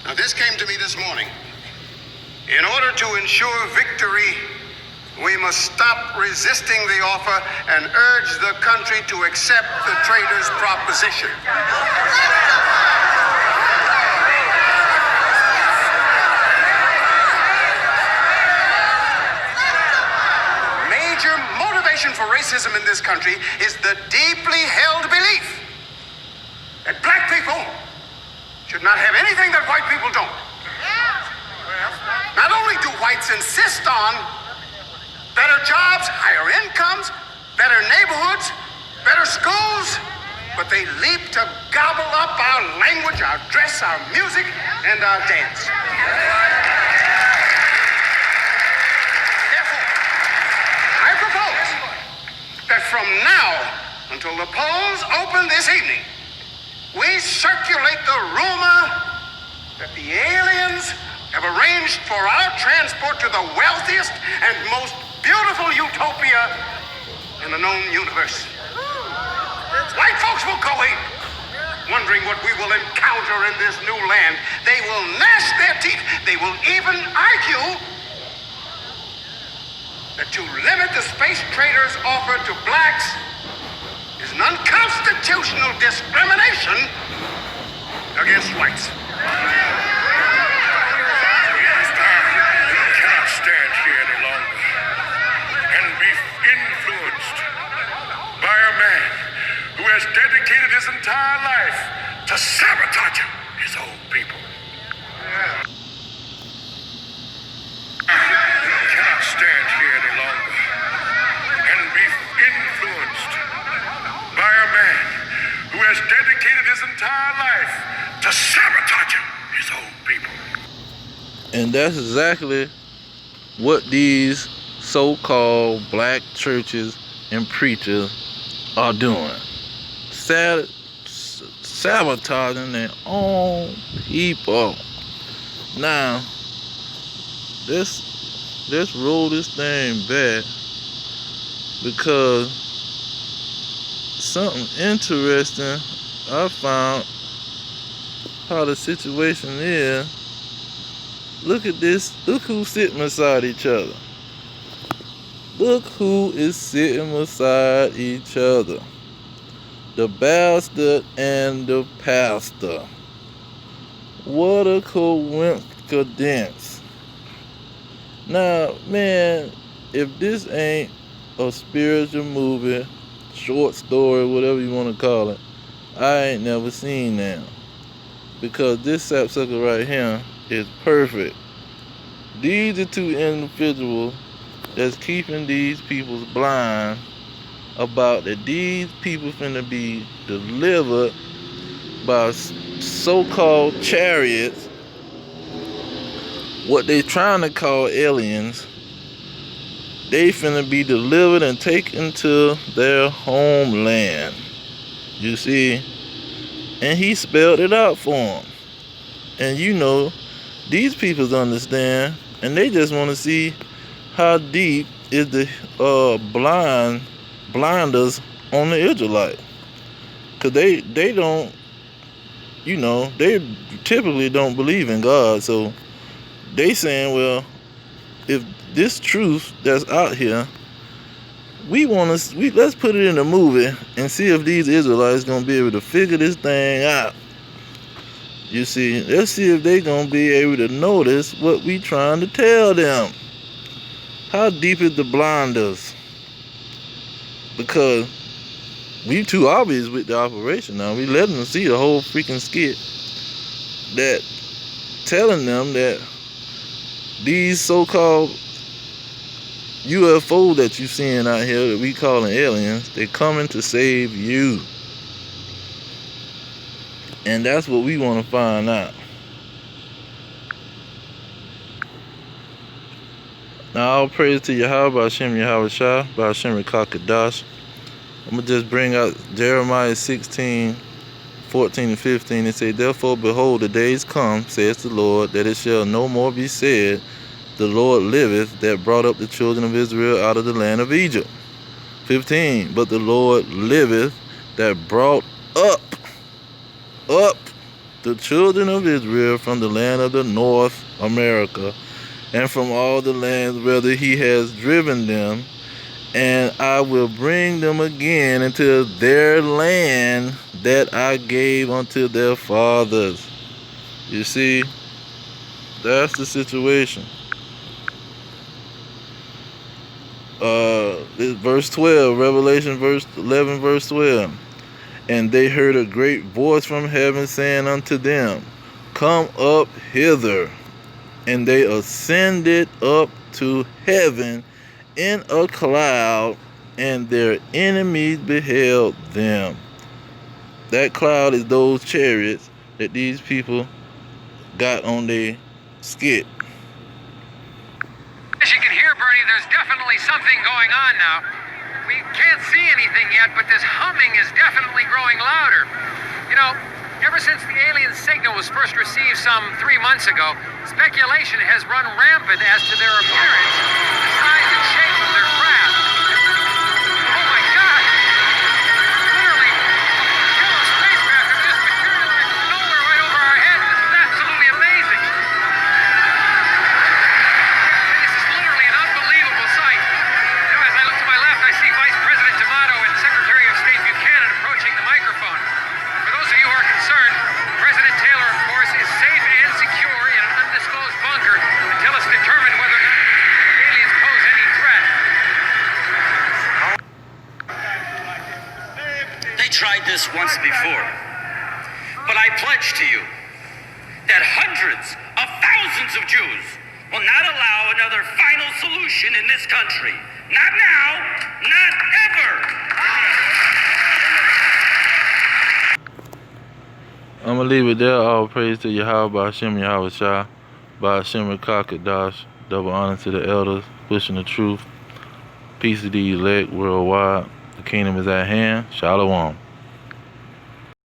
Now, this came to me this morning. In order to ensure victory, we must stop resisting the offer and urge the country to accept the traitors' proposition. Major motivation for racism in this country is the deeply held belief that black people should not have anything that white people don't. Not only do whites insist on better jobs, higher incomes, better neighborhoods, better schools, but they leap to gobble up our language, our dress, our music, and our dance. Therefore, I propose that from now until the polls open this evening, we circulate the rumor that the aliens have arranged for our transport to the wealthiest and most beautiful utopia in the known universe. White folks will go in, wondering what we will encounter in this new land. They will gnash their teeth. They will even argue that to limit the space traders' offer to blacks is an unconstitutional discrimination against whites. Stand here any longer and be influenced by a man who has dedicated his entire life to sabotaging his own people. Cannot stand here any longer and be influenced by a man who has dedicated his entire life to sabotaging his own people. And that's exactly what these so-called black churches and preachers are doing. Sabotaging their own people. Now, let's roll this thing back, because something interesting I found how the situation is. Look at this. Look who's sitting beside each other. Look who is sitting beside each other. The bastard and the pastor. What a coincidence. Now, man, if this ain't a spiritual movie, short story, whatever you want to call it, I ain't never seen that. Because this sapsucker right here is perfect. These are two individuals that's keeping these people blind about that these people finna be delivered by so-called chariots, what they trying to call aliens. They finna be delivered and taken to their homeland. You see? And he spelled it out for them. And you know, these people understand, and they just want to see how deep is the blinders on the Israelite. Because they don't, you know, they typically don't believe in God. So they saying, well, if this truth that's out here, let's put it in a movie and see if these Israelites gonna be able to figure this thing out. You see, let's see if they gonna be able to notice what we trying to tell them. How deep is the blinders? Because we too obvious with the operation now. We letting them see the whole freaking skit that telling them that these so-called UFOs that you seeing out here that we calling aliens, they coming to save you. And that's what we want to find out. Now, all praise to Yahweh, Hashem Yahweh Shah, Hashem Rekakadash. I'm going to just bring out Jeremiah 16, 14 and 15. It say, therefore, behold, the days come, says the Lord, that it shall no more be said, the Lord liveth, that brought up the children of Israel out of the land of Egypt. 15, but the Lord liveth, that brought up the children of Israel from the land of the North America, and from all the lands whither he has driven them, and I will bring them again into their land that I gave unto their fathers. You see, that's the situation. Verse 12, Revelation verse 11, verse 12. And they heard a great voice from heaven saying unto them, Come up hither. And they ascended up to heaven in a cloud, and their enemies beheld them. That cloud is those chariots that these people got on their skit. As you can hear, Bernie, there's definitely something going on now. We can't see anything yet, but this humming is definitely growing louder. You know, ever since the alien signal was first received some 3 months ago, speculation has run rampant as to their appearance, the size and shape of their craft. Oh my God! Literally, yellow spacecraft have just materialized from nowhere right over our heads. This is absolutely amazing. This is literally an unbelievable sight. You know, as I look to my left, I see Vice President D'Amato and Secretary of State Buchanan approaching the microphone. For those of you who are concerned, President Taylor, of course, is safe and secure in an undisclosed bunker until it's determined whether or not aliens pose any threat. They tried this once before, but I pledge to you that hundreds of thousands of Jews will not allow another final solution in this country. Not now, not ever. I'm going to leave it there. All praise to Yahweh, Ba'ashem, Yahweh Shah, Ba'ashem, Rakakadash, double honor to the elders, pushing the truth. Peace to the elect worldwide. The kingdom is at hand. Shalom.